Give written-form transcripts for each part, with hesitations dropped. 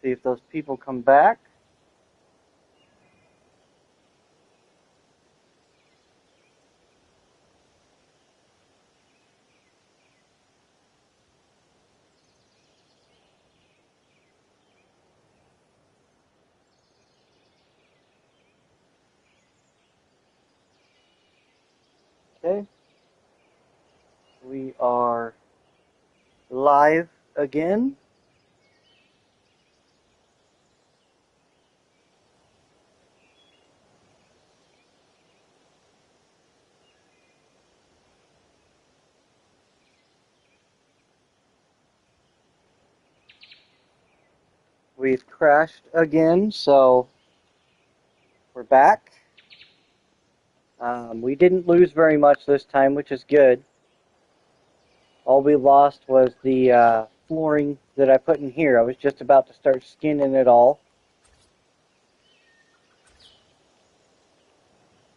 See if those people come back. Okay. We are live again. We've crashed again, so we're back. We didn't lose very much this time, which is good. All we lost was the flooring that I put in here. I was just about to start skinning it all.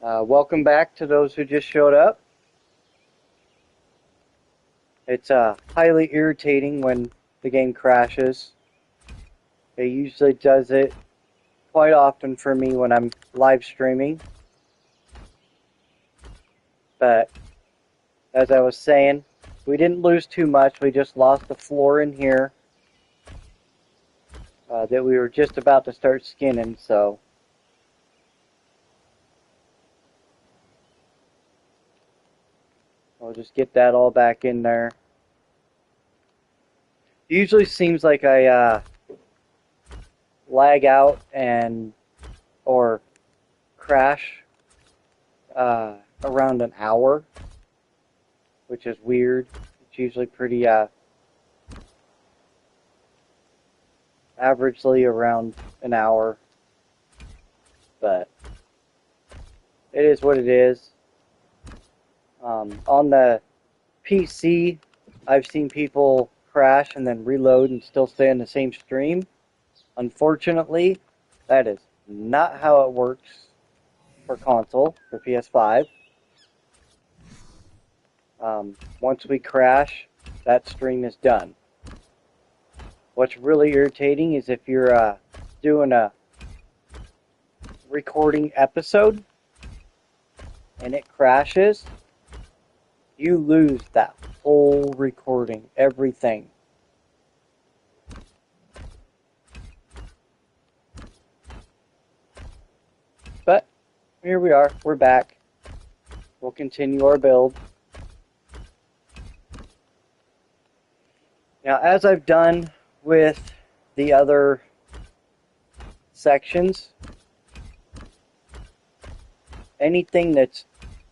Welcome back to those who just showed up. It's highly irritating when the game crashes. It usually does it quite often for me when I'm live streaming. But as I was saying, we didn't lose too much. We just lost the floor in here that we were just about to start skinning, so I'll just get that all back in there. It usually seems like I lag out and or crash around an hour, which is weird. It's usually pretty averagely around an hour, but it is what it is. On the PC, I've seen people crash and then reload and still stay in the same stream. Unfortunately, that is not how it works for console, for PS5. Once we crash, that stream is done. What's really irritating is if you're doing a recording episode and it crashes, you lose that whole recording, everything. But here we are, we're back. We'll continue our build. Now, as I've done with the other sections, anything that's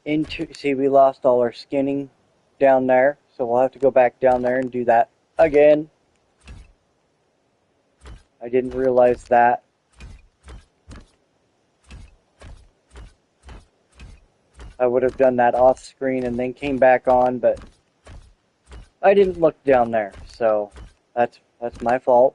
into, see, we lost all our skinning down there, so we'll have to go back down there and do that again. I didn't realize that. I would have done that off screen and then came back on, but I didn't look down there, so that's my fault.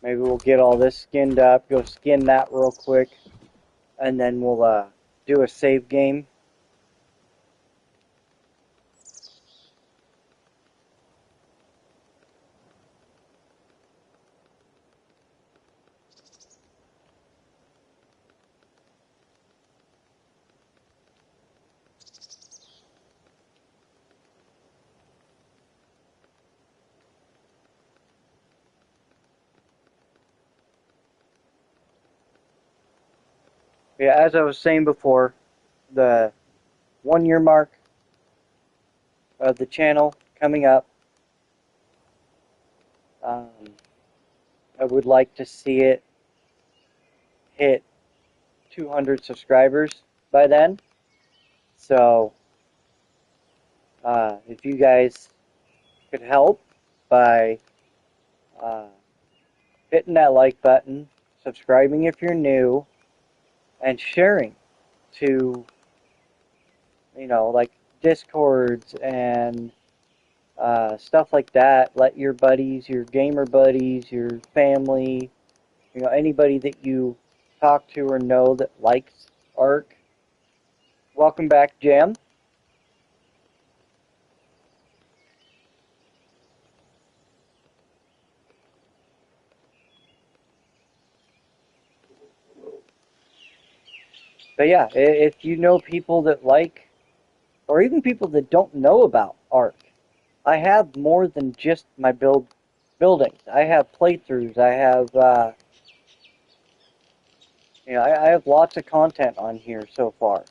Maybe we'll get all this skinned up, go skin that real quick, and then we'll do a save game. Yeah, as I was saying before, the 1 year mark of the channel coming up. I would like to see it hit 200 subscribers by then. So, if you guys could help by hitting that like button, subscribing if you're new, and sharing to, like Discords and stuff like that. Let your buddies, your gamer buddies, your family, anybody that you talk to or know that likes Ark. Welcome back, Jam. But yeah, if you know people that like, or even people that don't know about Ark, I have more than just my buildings. I have playthroughs. I have, I have lots of content on here so far.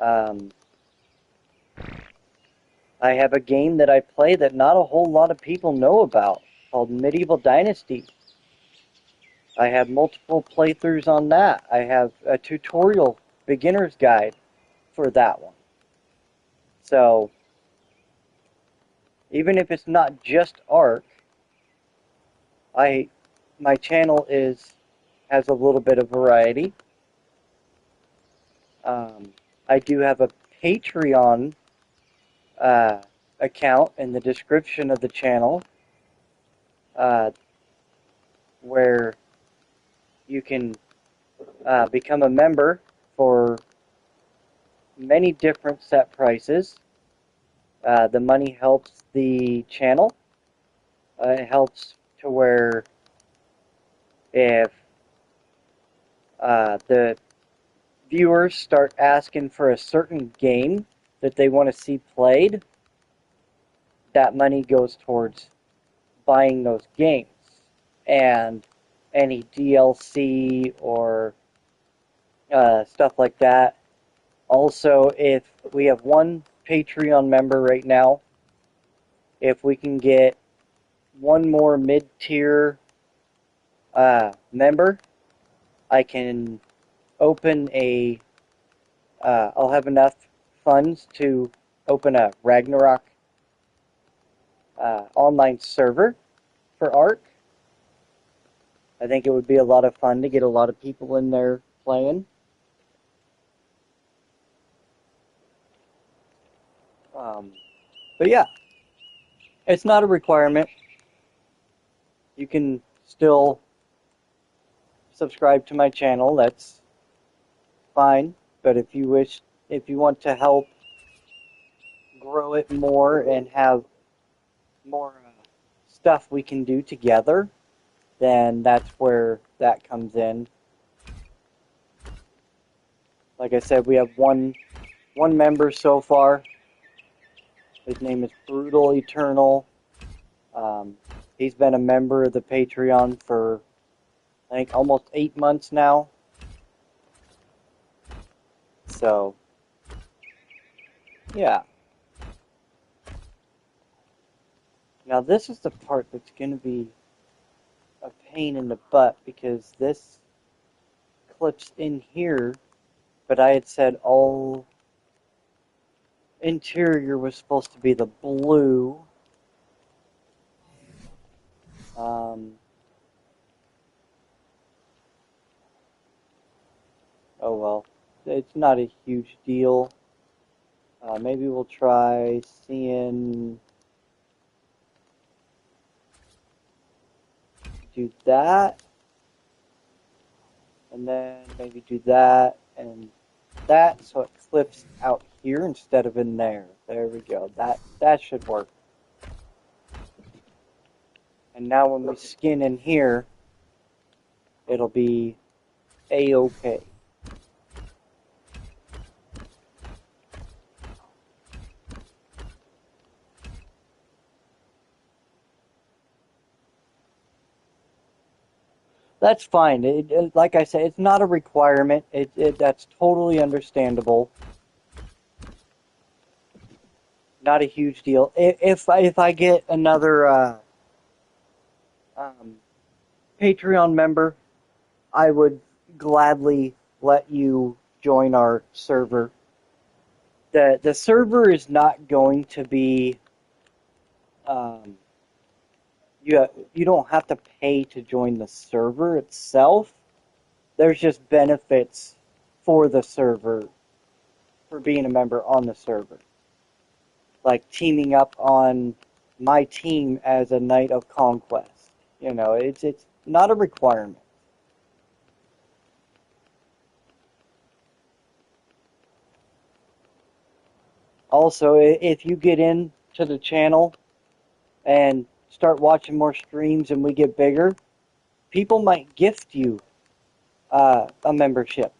Um, I have a game that I play that not a whole lot of people know about called Medieval Dynasty. I have multiple playthroughs on that. I have a tutorial beginner's guide for that one. So, even if it's not just Ark, my channel has a little bit of variety. I do have a Patreon account in the description of the channel uh, where you can become a member for many different set prices. The money helps the channel. It helps to where if the viewers start asking for a certain game that they want to see played, that money goes towards buying those games and any DLC or stuff like that. Also, if we have one Patreon member right now, if we can get one more mid-tier member, I can open I'll have enough funds to open a Ragnarok online server for Ark. I think it would be a lot of fun to get a lot of people in there playing. But yeah, it's not a requirement. You can still subscribe to my channel. That's fine. But if you want to help grow it more and have more stuff we can do together, then that's where that comes in. Like I said, we have one member so far. His name is Brutal Eternal. He's been a member of the Patreon for, I think, almost 8 months now. So, yeah. Now this is the part that's going to be a pain in the butt because this clips in here, but I had said all interior was supposed to be the blue. Oh well, it's not a huge deal. Maybe we'll try seeing do that, and then maybe do that and that, so it clips out here instead of in there. There we go. That should work. And now when we skin in here, it'll be A-okay. That's fine. Like I said, it's not a requirement. That's totally understandable. Not a huge deal. If I get another Patreon member, I would gladly let you join our server. The server is not going to be you don't have to pay to join the server itself. There's just benefits for the server for being a member on the server, like teaming up on my team as a Knight of Conquest. It's not a requirement. Also, if you get into the channel and start watching more streams and we get bigger, people might gift you a membership.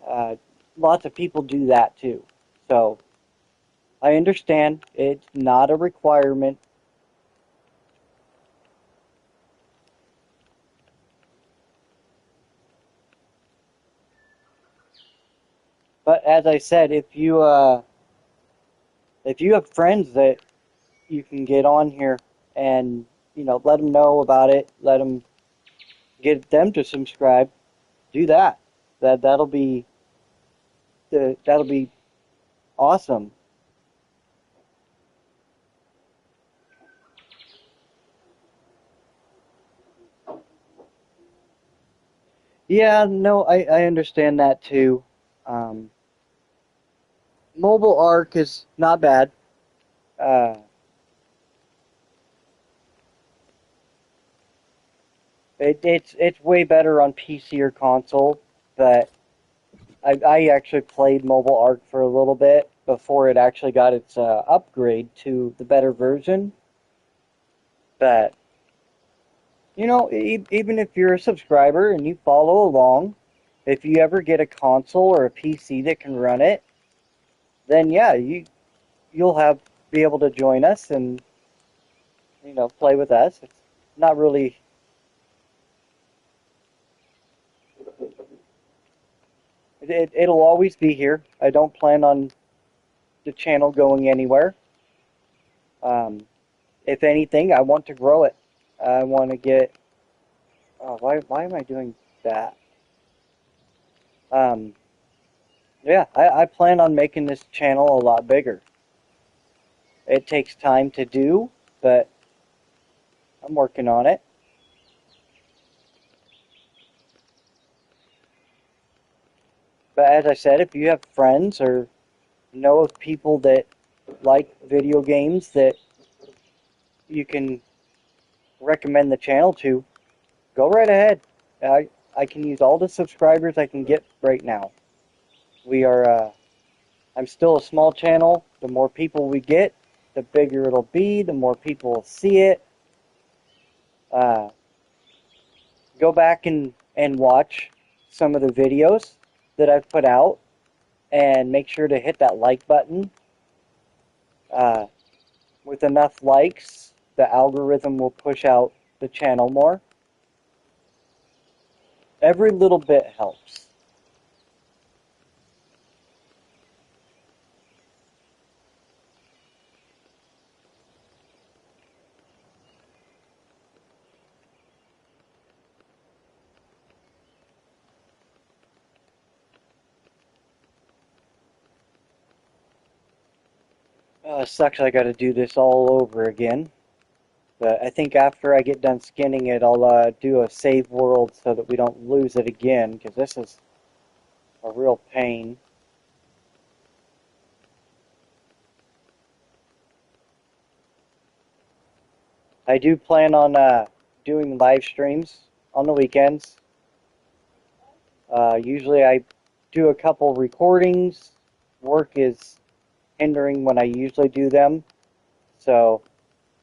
Uh, Lots of people do that too. So I understand it's not a requirement. But as I said, if you have friends that you can get on here and let them know about it, let them get them to subscribe, do that. That'll be awesome. Yeah, no, I understand that too. Um, Mobile Arc is not bad. Uh, it's way better on PC or console, but I actually played Mobile Arc for a little bit before it actually got its upgrade to the better version. But even if you're a subscriber and you follow along, if you ever get a console or a PC that can run it, then yeah, you'll have be able to join us and play with us. It's not really. It'll always be here. I don't plan on the channel going anywhere. Um, if anything, I want to grow it. I want to get. Oh, why am I doing that? Um, yeah, I plan on making this channel a lot bigger. It takes time to do, but I'm working on it. But as I said, if you have friends or know of people that like video games that you can recommend the channel to, go right ahead. I can use all the subscribers I can get right now. We are, I'm still a small channel. The more people we get, the bigger it'll be, the more people will see it. Uh, Go back and watch some of the videos that I've put out and make sure to hit that like button. Uh, with enough likes, the algorithm will push out the channel more. Every little bit helps. Sucks I gotta do this all over again. But I think after I get done skinning it, I'll do a save world so that we don't lose it again, because this is a real pain. I do plan on doing live streams on the weekends. Usually I do a couple recordings. Work is hindering when I usually do them. So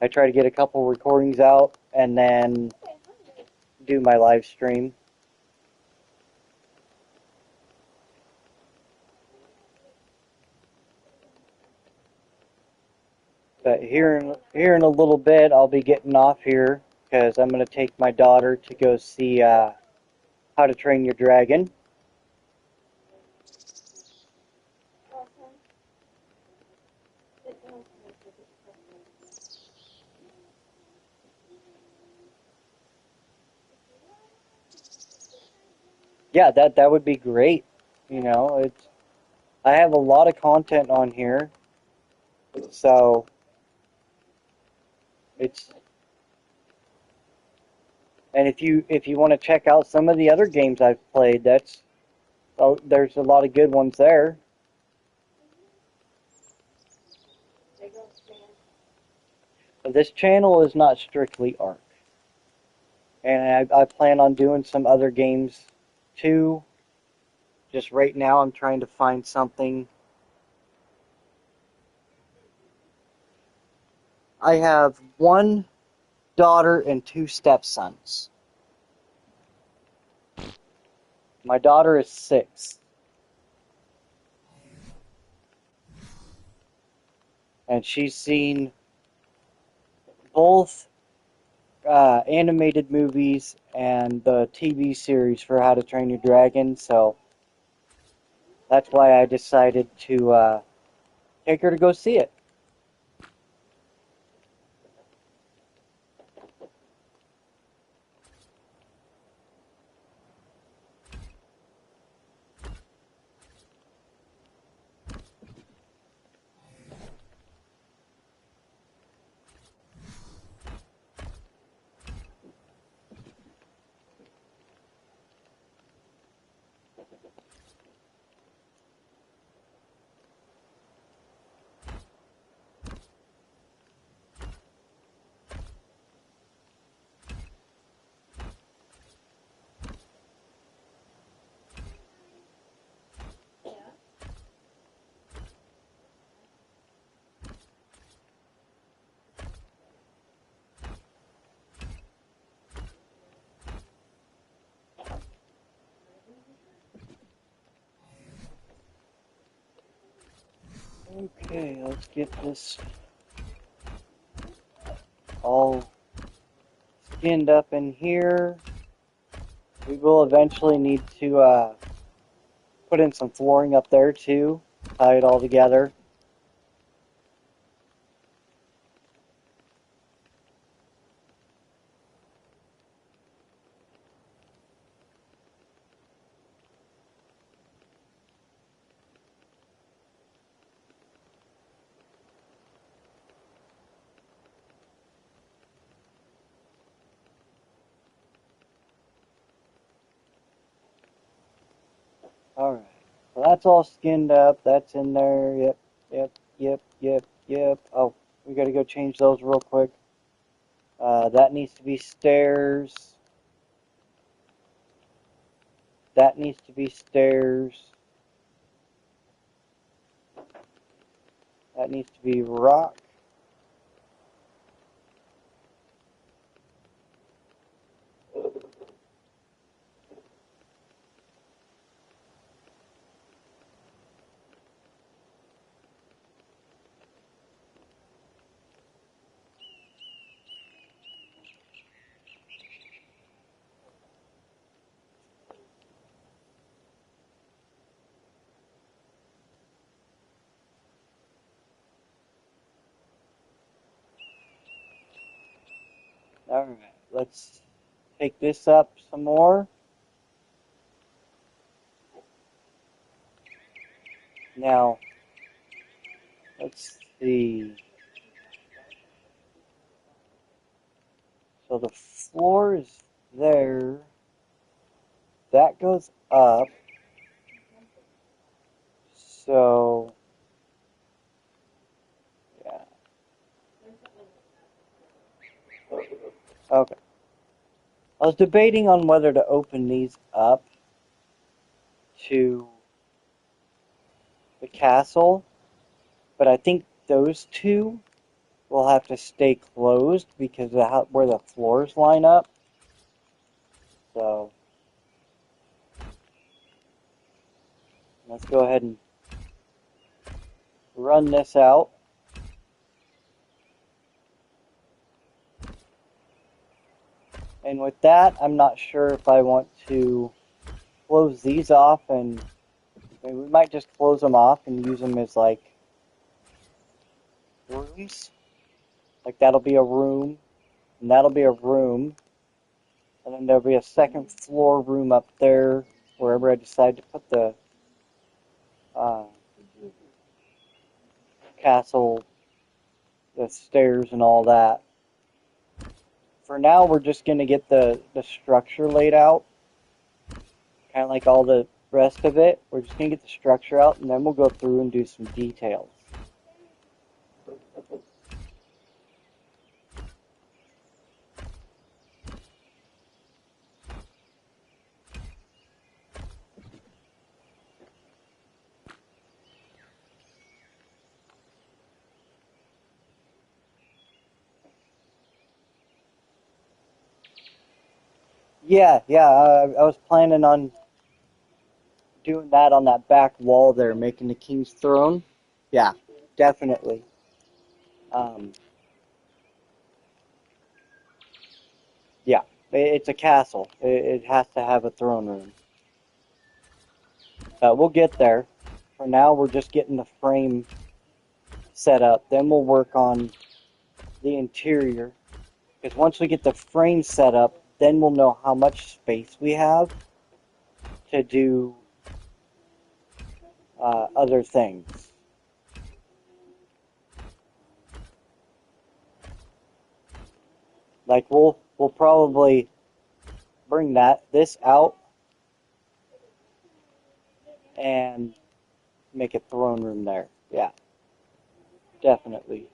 I try to get a couple recordings out and then do my live stream. But here in a little bit, I'll be getting off here because I'm going to take my daughter to go see How to Train Your Dragon. Yeah, that would be great. It's I have a lot of content on here, so It's and if you want to check out some of the other games I've played, there's a lot of good ones there. But this channel is not strictly Ark, and I plan on doing some other games too. Just right now, I'm trying to find something. I have one daughter and two stepsons. My daughter is 6. And she's seen both animated movies and the TV series for How to Train Your Dragon, so that's why I decided to take her to go see it. Okay, let's get this all skinned up in here. We will eventually need to put in some flooring up there too, tie it all together. Alright, so that's all skinned up, that's in there, yep. Oh, we gotta go change those real quick. That needs to be stairs. That needs to be stairs. That needs to be rock. Alright, let's take this up some more. Now, let's see. So the floor is there. That goes up. So, yeah. Okay. I was debating on whether to open these up to the castle, but I think those two will have to stay closed because of where the floors line up. So, let's go ahead and run this out. And with that, I'm not sure if I want to close these off, and we might just close them off and use them as like rooms. Like that'll be a room, and that'll be a room, and then there'll be a second floor room up there, wherever I decide to put the uh, castle, the stairs and all that. for now, we're just going to get the structure laid out, kind of like all the rest of it. We're just going to get the structure out, and then we'll go through and do some details. Yeah, I was planning on doing that on that back wall there, making the king's throne. Yeah, definitely. Um, yeah, it's a castle. It has to have a throne room. But we'll get there. For now, we're just getting the frame set up. Then we'll work on the interior. Because once we get the frame set up, then we'll know how much space we have to do other things. Like we'll probably bring this out and make a throne room there. Yeah, definitely.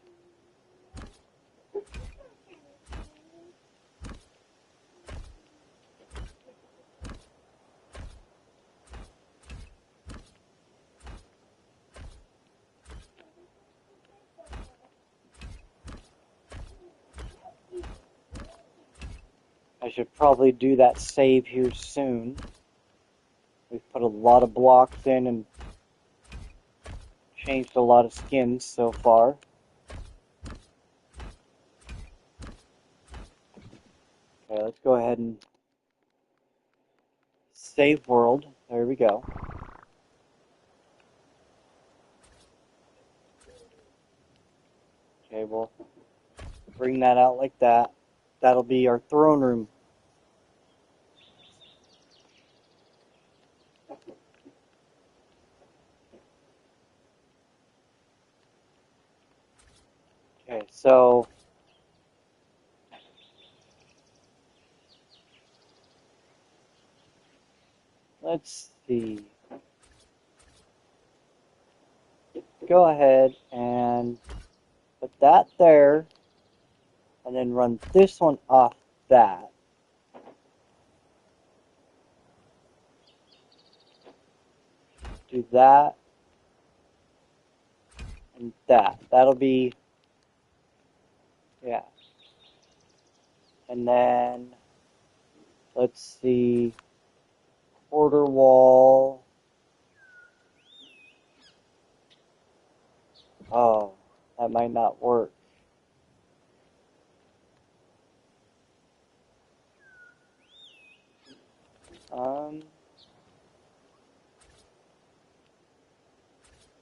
I should probably do that save here soon. We've put a lot of blocks in and changed a lot of skins so far. Okay, let's go ahead and save world. There we go. Okay, we'll bring that out like that. That'll be our throne room. Okay, so let's see. Go ahead and put that there, and then run this one off that. Do that and that. That'll be, yeah. And then, let's see, quarter wall. Oh, that might not work.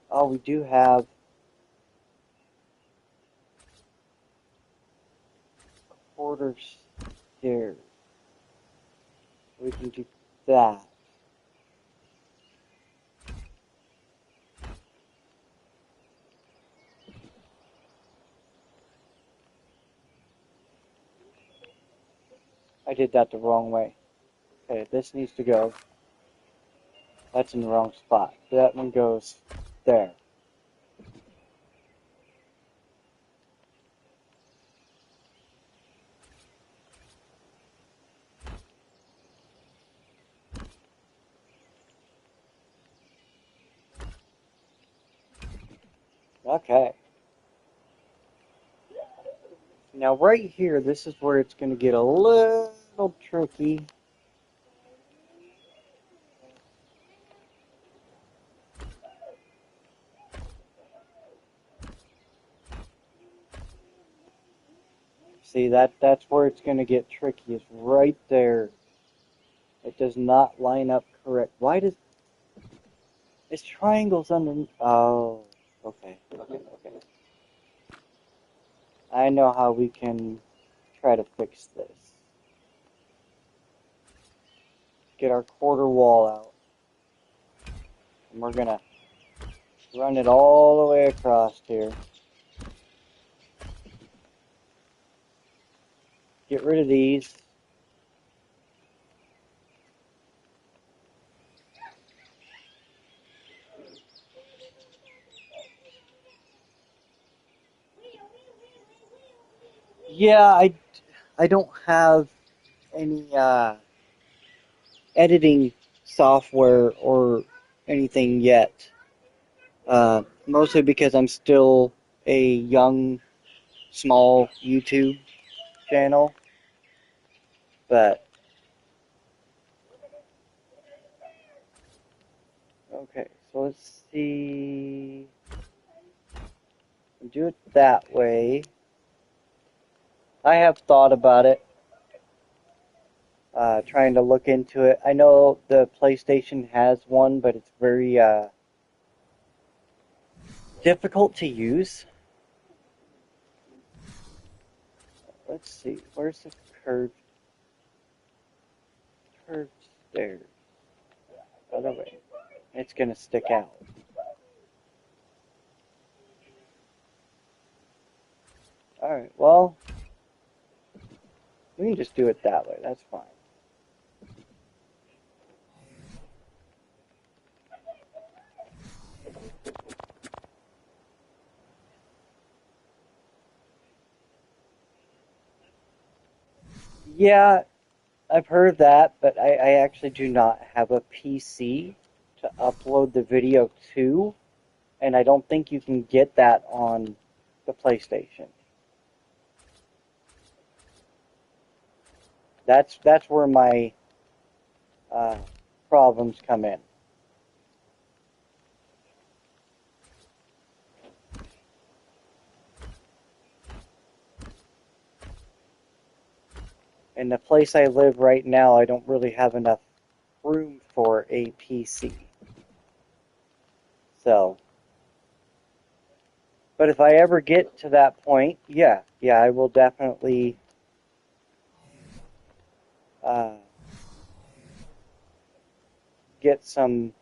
Oh, we do have quarter stairs. We can do that. I did that the wrong way. Okay, this needs to go. That's in the wrong spot. That one goes there. Okay. Now right here, this is where it's going to get a little tricky. See, that's where it's going to get tricky, is right there. It does not line up correct. Why does... It's triangles underneath... Oh, okay. I know how we can try to fix this. Get our quarter wall out. And we're going to run it all the way across here. get rid of these. Yeah, I don't have any editing software or anything yet. Mostly because I'm still a young, small YouTube channel. But, okay, so let's see. Do it that way. I have thought about it, trying to look into it. I know the PlayStation has one, but it's very difficult to use. Let's see, where's the curved stairs? Other way. It's gonna stick out. Alright, well, we can just do it that way. That's fine. Yeah, I've heard that, but I actually do not have a PC to upload the video to, and I don't think you can get that on the PlayStation. That's where my uh, problems come in. In the place I live right now, I don't really have enough room for a PC. So, but if I ever get to that point, yeah, I will definitely uh, get some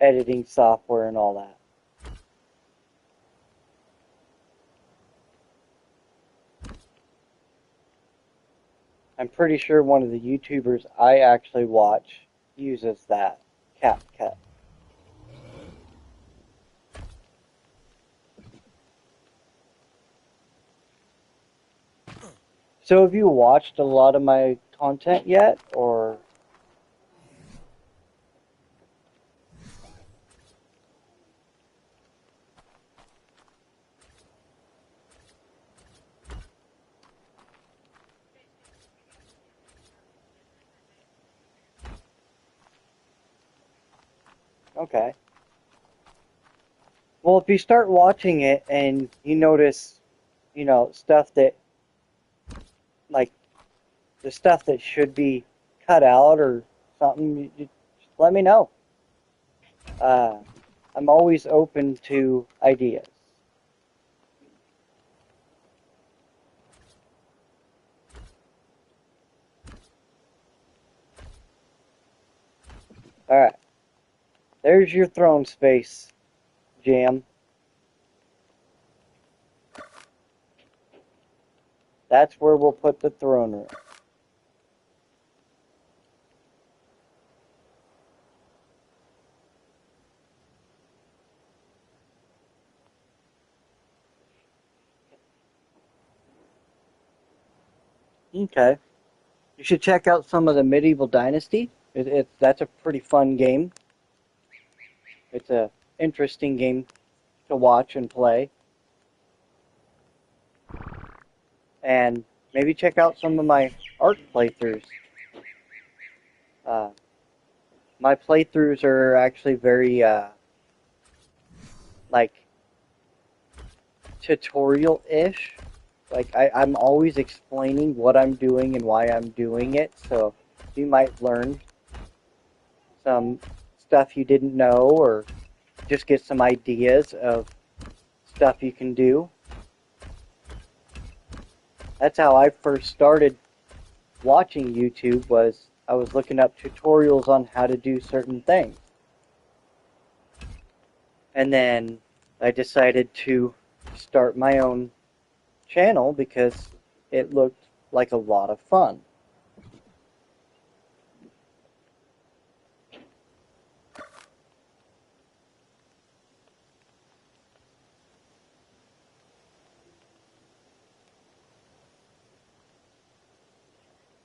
editing software and all that. I'm pretty sure one of the YouTubers I actually watch uses that CapCut. So have you watched a lot of my content yet, or? Okay. Well, if you start watching it and you notice, stuff that, like, the stuff that should be cut out or something, you just let me know. Uh, I'm always open to ideas. Alright. There's your throne space, Jam. That's where we'll put the throne room. Okay. You should check out some of the Medieval Dynasty. That's a pretty fun game. It's a interesting game to watch and play. And maybe check out some of my Ark playthroughs. Uh, my playthroughs are actually very, like, tutorial-ish. Like, I'm always explaining what I'm doing and why I'm doing it, so you might learn some stuff you didn't know or just get some ideas of stuff you can do. That's how I first started watching YouTube, was I was looking up tutorials on how to do certain things. And then I decided to start my own channel because it looked like a lot of fun.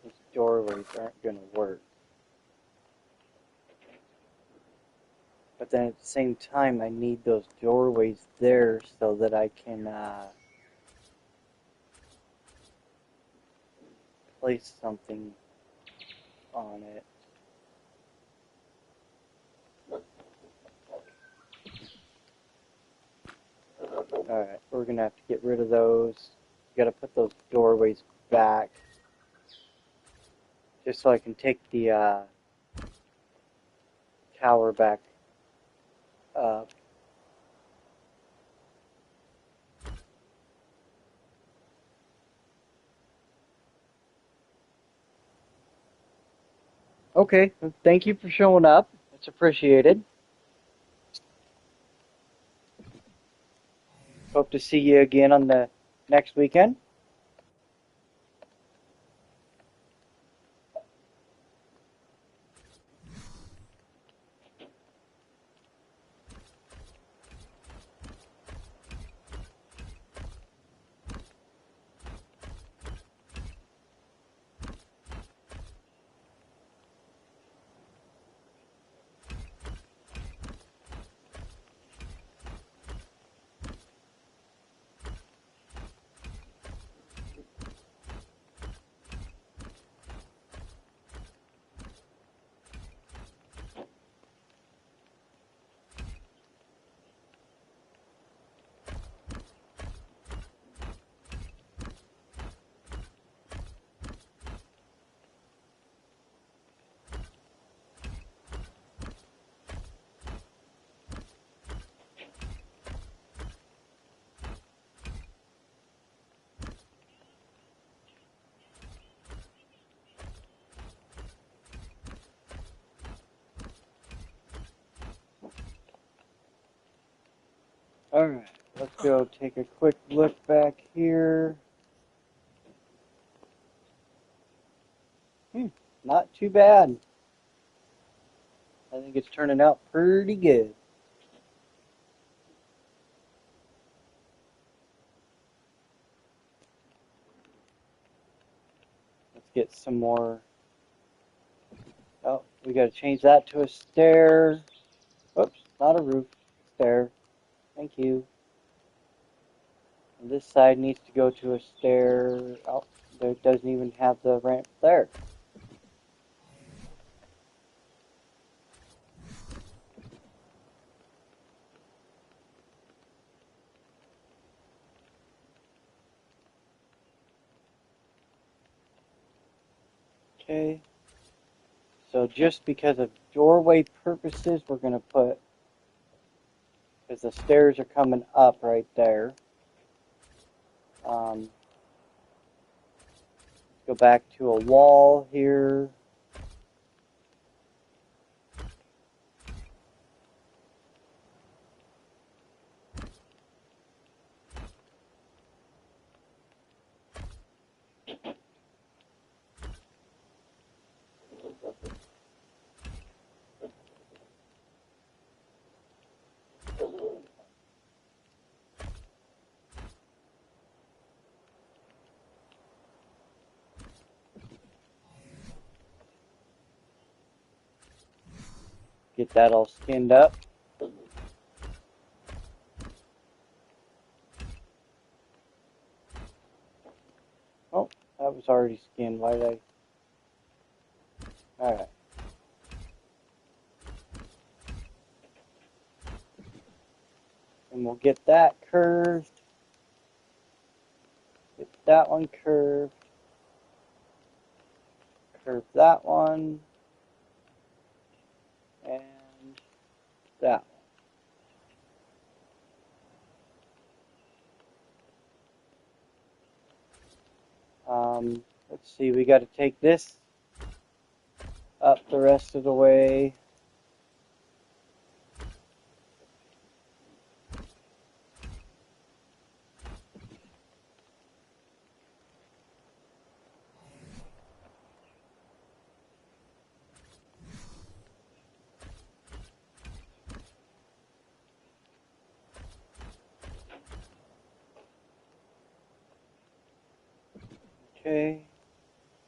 These doorways aren't going to work. But then at the same time, I need those doorways there so that I can place something on it. Alright, we're going to have to get rid of those. Got to put those doorways back. Just so I can take the tower back up. Okay, thank you for showing up. It's appreciated. Hope to see you again on the next weekend. Alright, let's go take a quick look back here. Not too bad. I think it's turning out pretty good. Let's get some more. Oh, we got to change that to a stair. Whoops, not a roof. Stair. Thank you. And this side needs to go to a stair. Oh, there doesn't even have the ramp there. Okay. So just because of doorway purposes, we're going to put, because the stairs are coming up right there. Go back to a wall here. Get that all skinned up. Oh, that was already skinned. Why did I? Alright. And we'll get that curved. Get that one curved. Curve that one. And that one. Let's see, we got to take this up the rest of the way. Okay.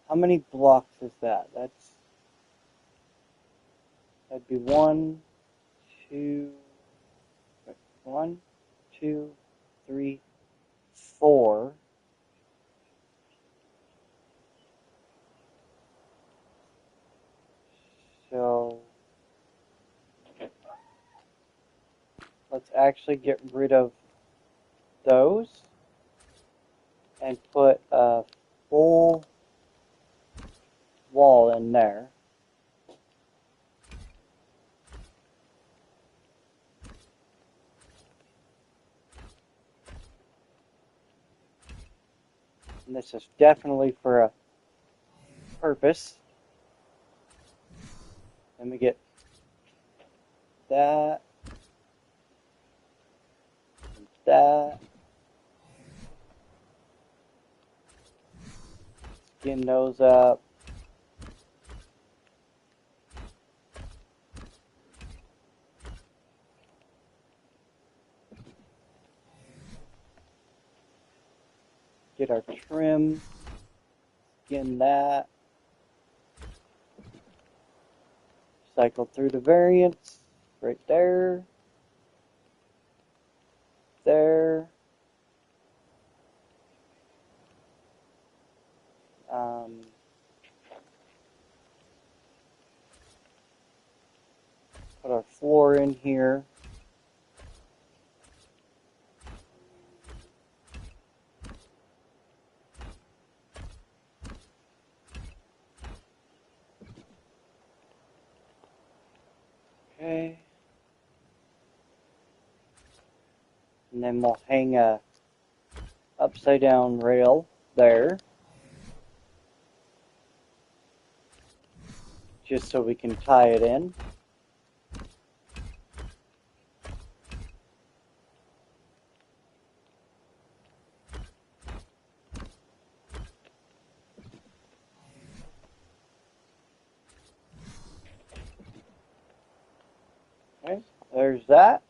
How many blocks is that? That'd be one, two, wait, 1, 2, 3, 4. So let's actually get rid of those and put a full wall in there. And this is definitely for a purpose. Then we get that, and that. Skin those up. Get our trim. Skin that. Cycle through the variants. Right there. There. Put our floor in here. Okay. And then we'll hang a upside down rail there. Just so we can tie it in. Okay, there's that.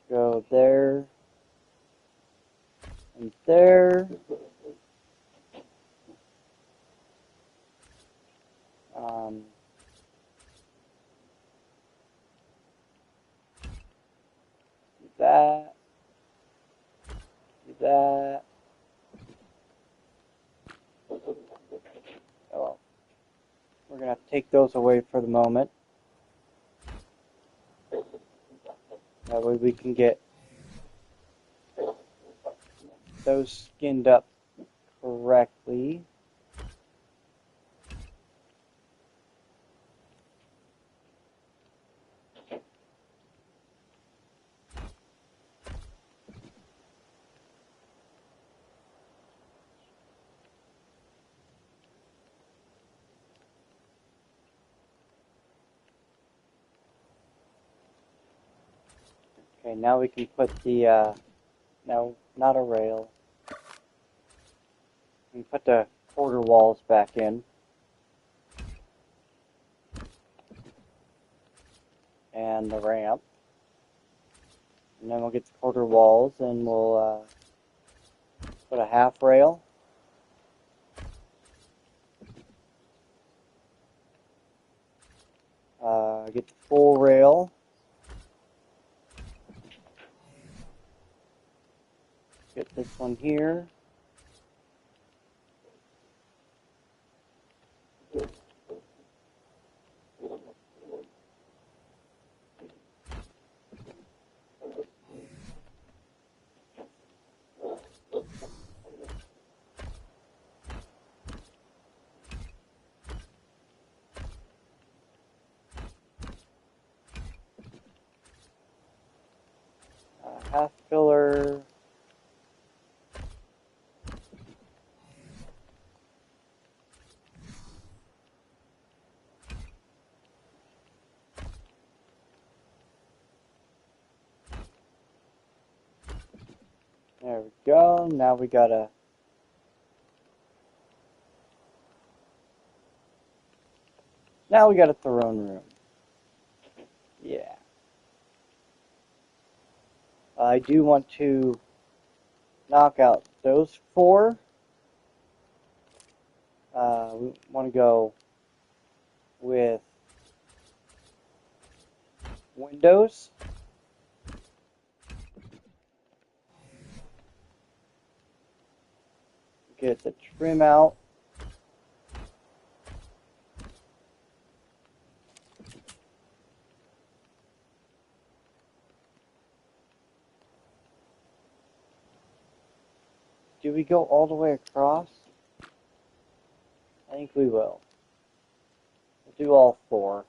Go there and there. Do that. Do that. Oh, well, we're going to have to take those away for the moment. That way we can get those skinned up correctly. Okay, now we can put the, no, not a rail. We can put the quarter walls back in. And the ramp. And then we'll get the quarter walls and we'll put a half rail. Get the full rail. Get this one here. Half pillar. There we go. Now we got a throne room. Yeah. I do want to knock out those four. We want to go with windows. Get the trim out. Do we go all the way across? I think we will. We'll do all four.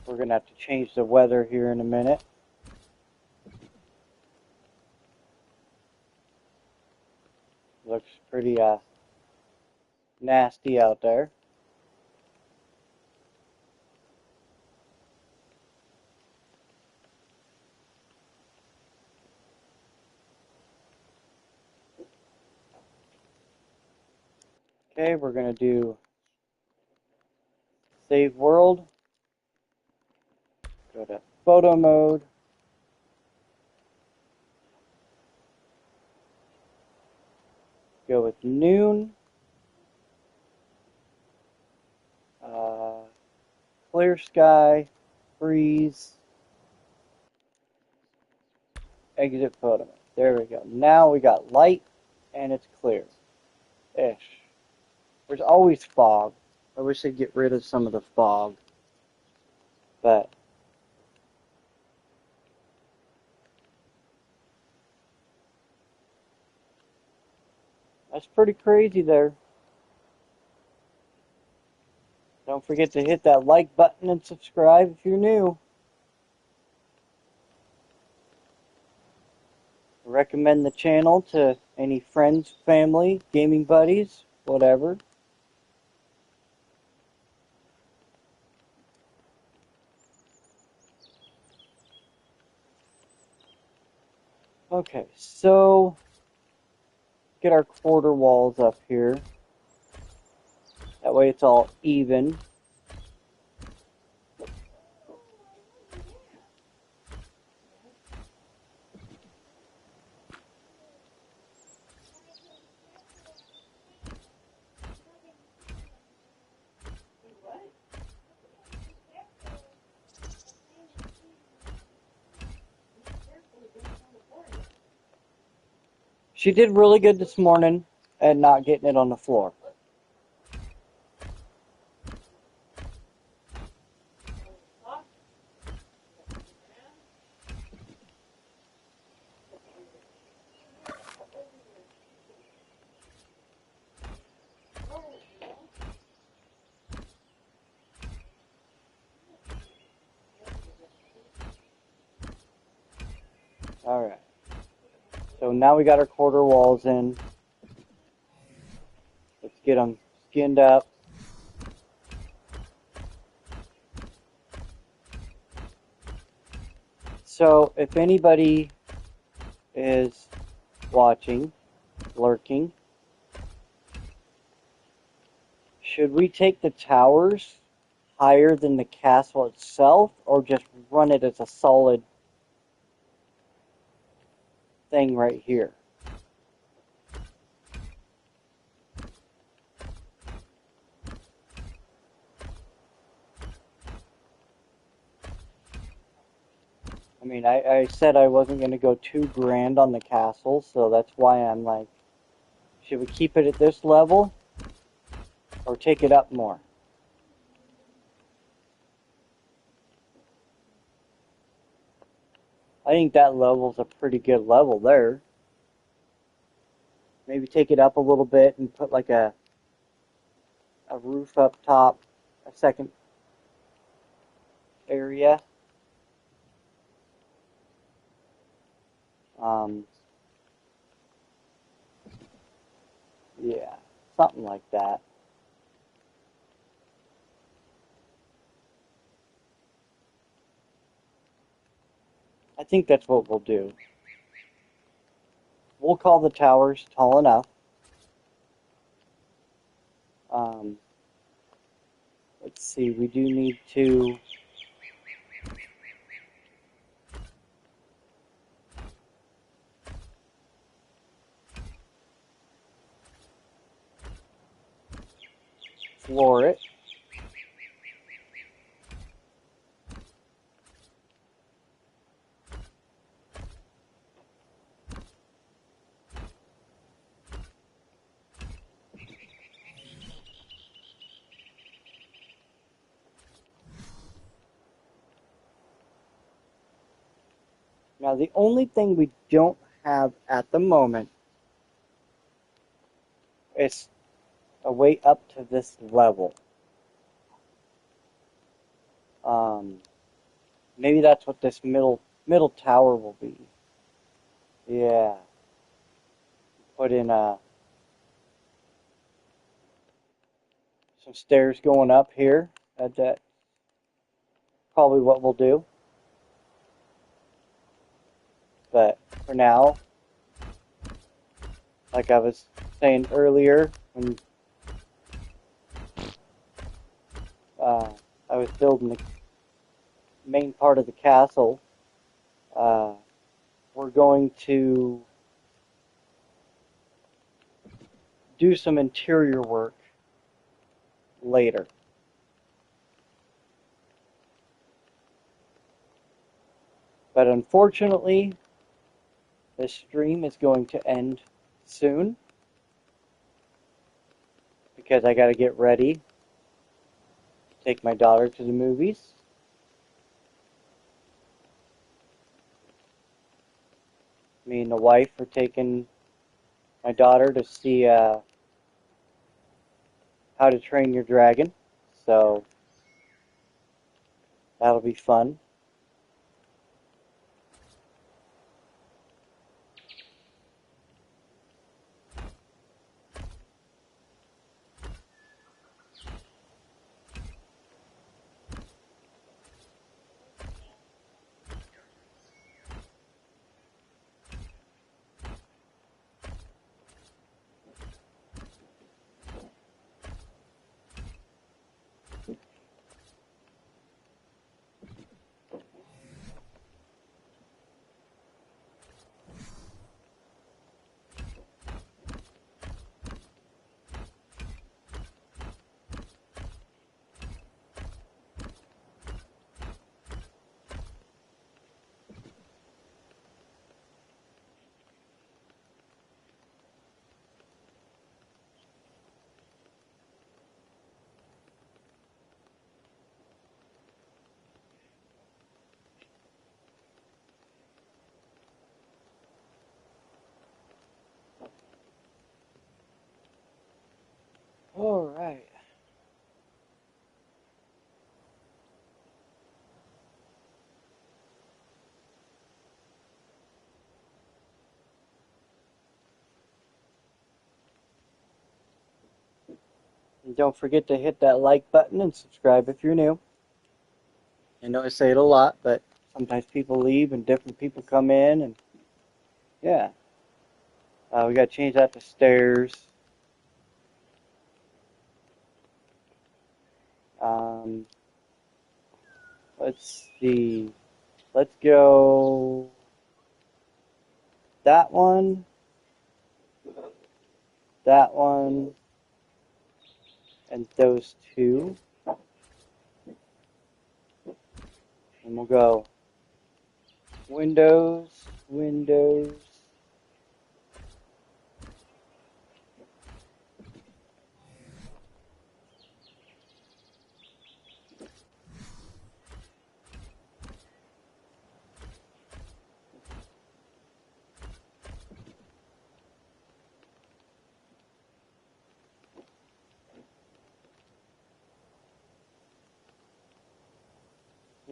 We're going to have to change the weather here in a minute. Looks pretty nasty out there. Okay, we're going to do save world. Go to photo mode. Go with noon. Clear sky. Freeze. Exit photo mode. There we go. Now we got light and it's clear. Ish. There's always fog. I wish they'd get rid of some of the fog. But that's pretty crazy there. Don't forget to hit that like button and subscribe if you're new. Recommend the channel to any friends, family, gaming buddies, whatever. Okay, so get our quarter walls up here. That way it's all even. She did really good this morning at not getting it on the floor. Alright. So now we got our quarter walls in. Let's get them skinned up. So if anybody is watching, lurking, should we take the towers higher than the castle itself, or just run it as a solid thing right here? I mean, I said I wasn't going to go too grand on the castle, so that's why I'm like, should we keep it at this level or take it up more? I think that level's a pretty good level there. Maybe take it up a little bit and put like a roof up top, a second area. Yeah, something like that. I think that's what we'll do. we'll call the towers tall enough. Let's see, we do need to floor it. Now, the only thing we don't have at the moment is a way up to this level. Maybe that's what this middle tower will be. Yeah. Put in some stairs going up here. That's probably what we'll do. But for now, like I was saying earlier, when I was building the main part of the castle, we're going to do some interior work later. But unfortunately, this stream is going to end soon because I got to get ready to take my daughter to the movies. Me and the wife are taking my daughter to see How to Train Your Dragon, so that'll be fun. All right. And don't forget to hit that like button and subscribe if you're new. I know I say it a lot, but sometimes people leave and different people come in, and yeah. We got to change that to stairs. Let's see. Let's go that one, and those two. And we'll go windows, windows.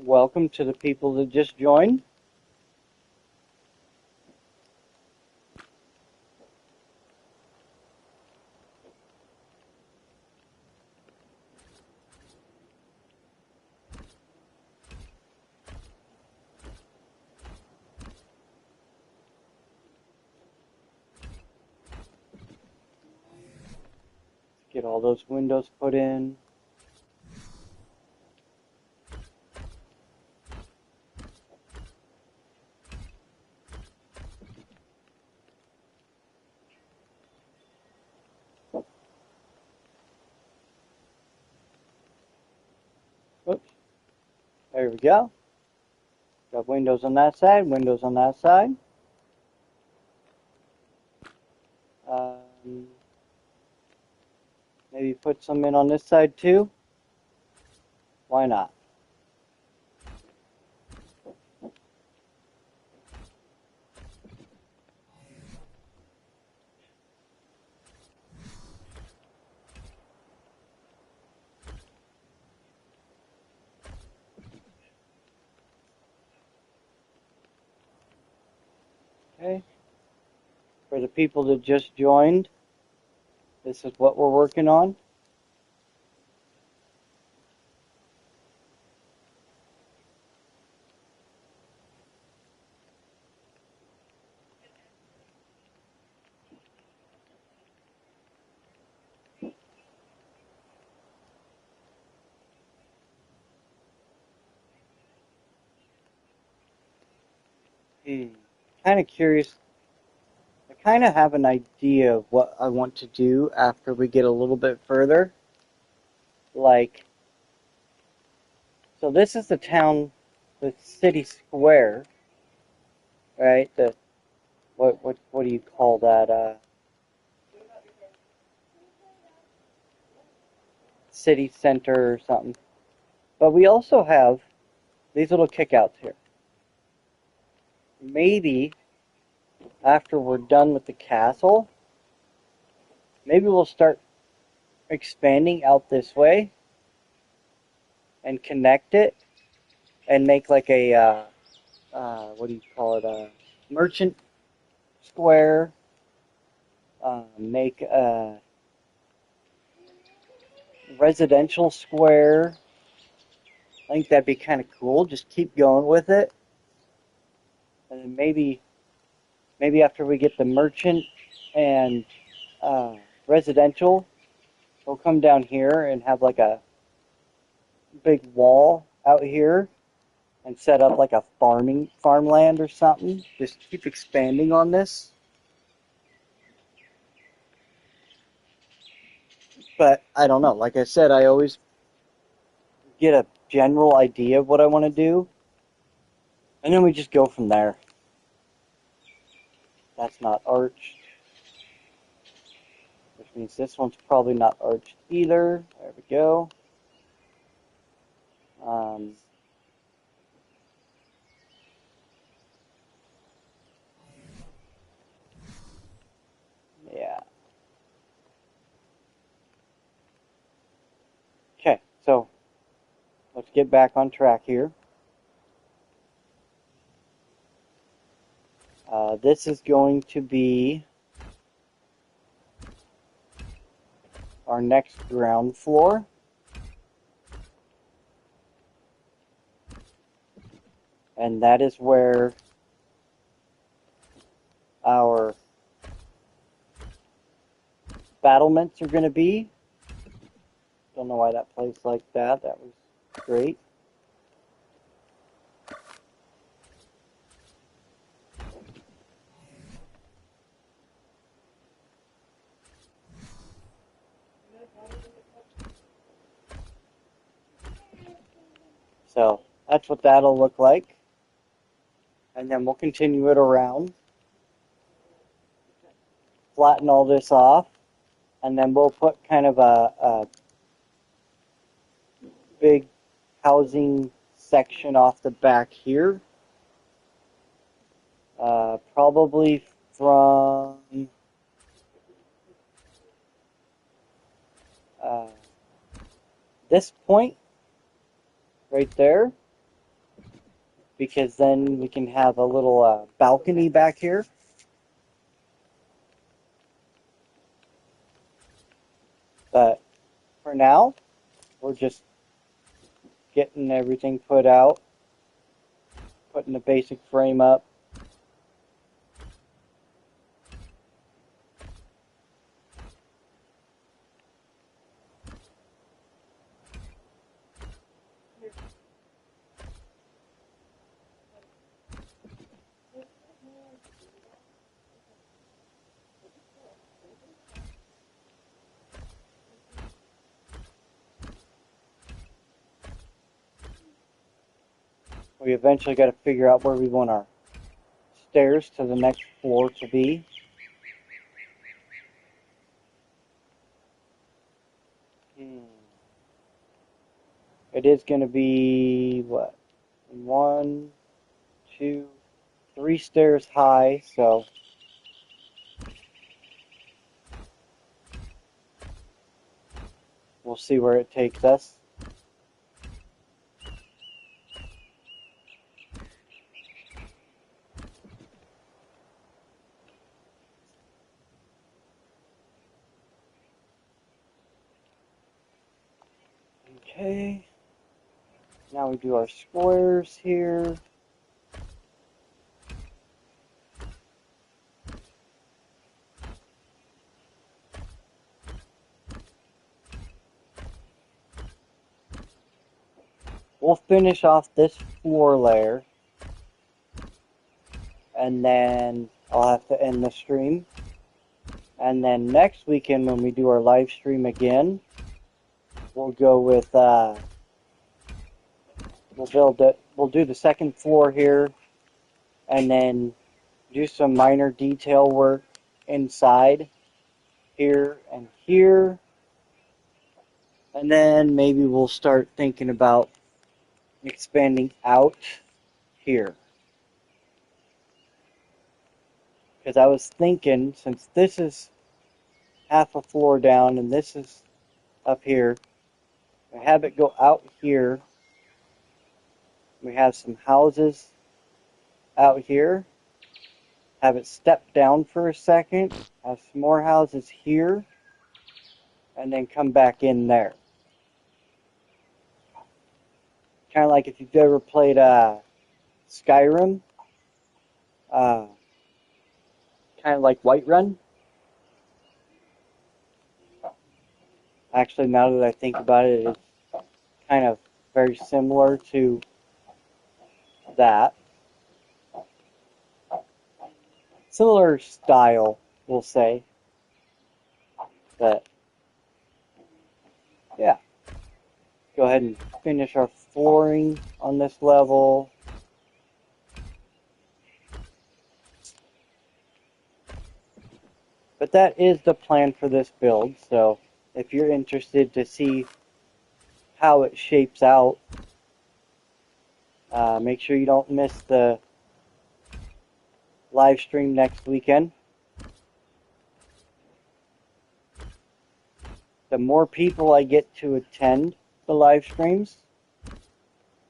Welcome to the people that just joined. Get all those windows put in. Oops. There we go. Got windows on that side, windows on that side. Maybe put some in on this side too. Why not? Okay. For the people that just joined, this is what we're working on. Kind of curious. I kind of have an idea of what I want to do after we get a little bit further. Like, so this is the town, the city square, right? The what do you call that? City center or something. But we also have these little kickouts here. Maybe after we're done with the castle, maybe we'll start expanding out this way and connect it and make like a what do you call it? A merchant square. Make a residential square. I think that'd be kind of cool. Just keep going with it, and then maybe after we get the merchant and residential, we'll come down here and have like a big wall out here and set up like a farmland or something. Just keep expanding on this. But I don't know. Like I said, I always get a general idea of what I want to do, and then we just go from there. That's not arched, which means this one's probably not arched either. There we go. Yeah. Okay, so let's get back on track here. This is going to be our next ground floor. And that is where our battlements are going to be. Don't know why that plays like that. That was great. So that's what that'll look like. And then we'll continue it around. Flatten all this off. And then we'll put kind of a big housing section off the back here. Probably from this point right there, because then we can have a little balcony back here. But for now, we're just getting everything put out, putting the basic frame up. We eventually got to figure out where we want our stairs to the next floor to be. It is going to be, what, 1, 2, 3 stairs high, so we'll see where it takes us. Okay, now we do our squares here. We'll finish off this floor layer, and then I'll have to end the stream. And then next weekend when we do our live stream again, we'll go with, we'll do the second floor here, and then do some minor detail work inside here and here. And then maybe we'll start thinking about expanding out here. Because I was thinking, since this is half a floor down and this is up here, we have it go out here. We have some houses out here. Have it step down for a second. Have some more houses here. And then come back in there. Kind of like if you've ever played Skyrim. Kind of like Whiterun. Actually, now that I think about it, it's kind of very similar to that. Similar style, we'll say. But, yeah. Go ahead and finish our flooring on this level. But that is the plan for this build, so if you're interested to see how it shapes out, make sure you don't miss the live stream next weekend. The more people I get to attend the live streams,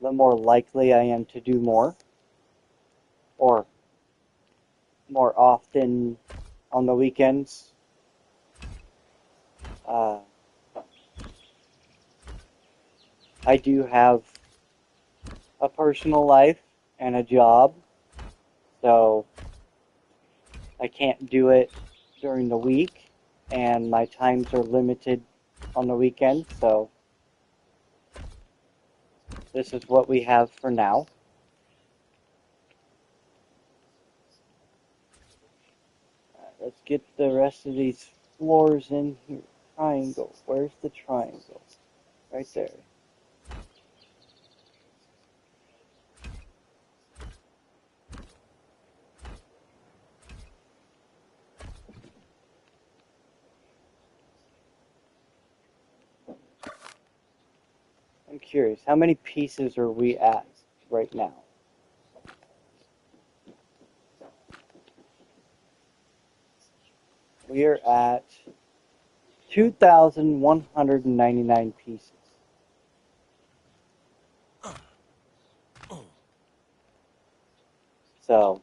the more likely I am to do more, or more often on the weekends. I do have a personal life and a job, so I can't do it during the week, and my times are limited on the weekend, so this is what we have for now. Let's get the rest of these floors in here. Triangle. Where's the triangle? Right there. I'm curious, how many pieces are we at right now? We are at 2,199 pieces. So,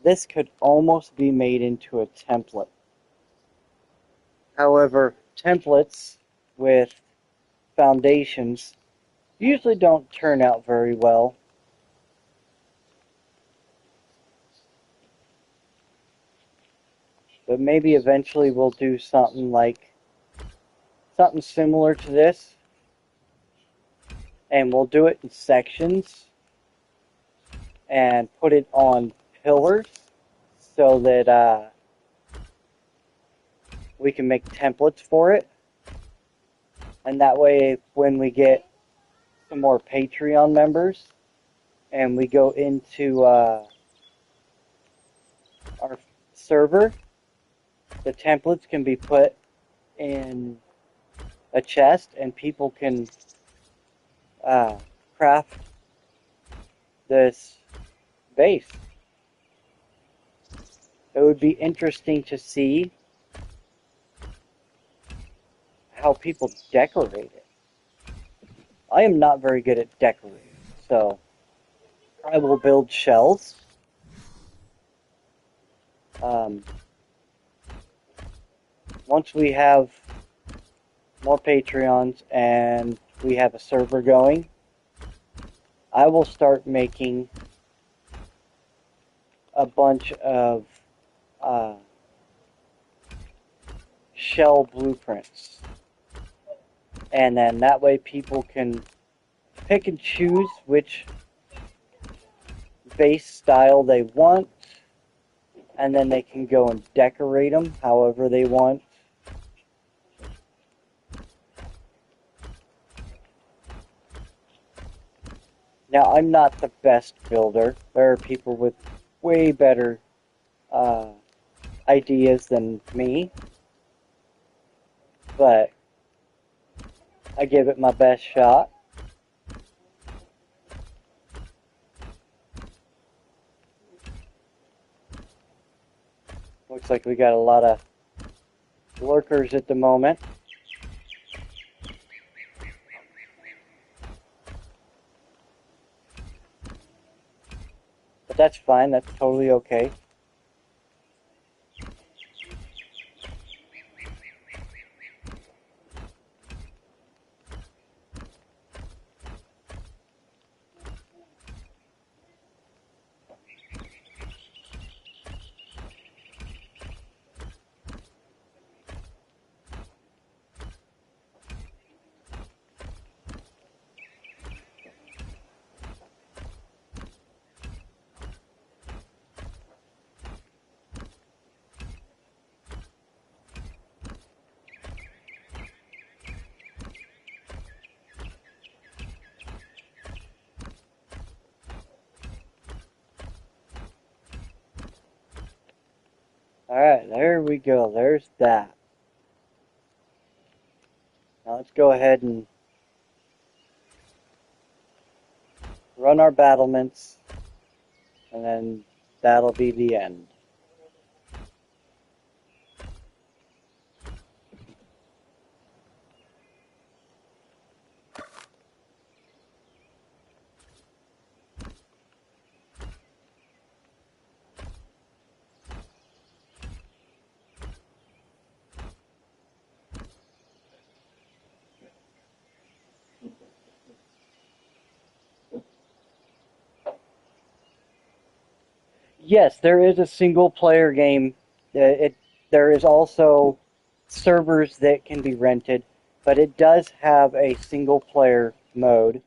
this could almost be made into a template. However, templates with foundations usually don't turn out very well. But maybe eventually we'll do something similar to this. And we'll do it in sections and put it on pillars so that we can make templates for it. And that way, when we get some more Patreon members and we go into our server, the templates can be put in a chest and people can craft this base. It would be interesting to see how people decorate it. I am not very good at decorating, so I will build shells. Once we have more Patreons and we have a server going, I will start making a bunch of shell blueprints. And then that way people can pick and choose which base style they want, and then they can go and decorate them however they want. Now, I'm not the best builder. There are people with way better ideas than me, but I give it my best shot. Looks like we got a lot of lurkers at the moment. But that's fine, that's totally okay. Alright, there we go. There's that. Now let's go ahead and run our battlements, and then that'll be the end. Yes, there is a single player game. There is also servers that can be rented, but it does have a single player mode.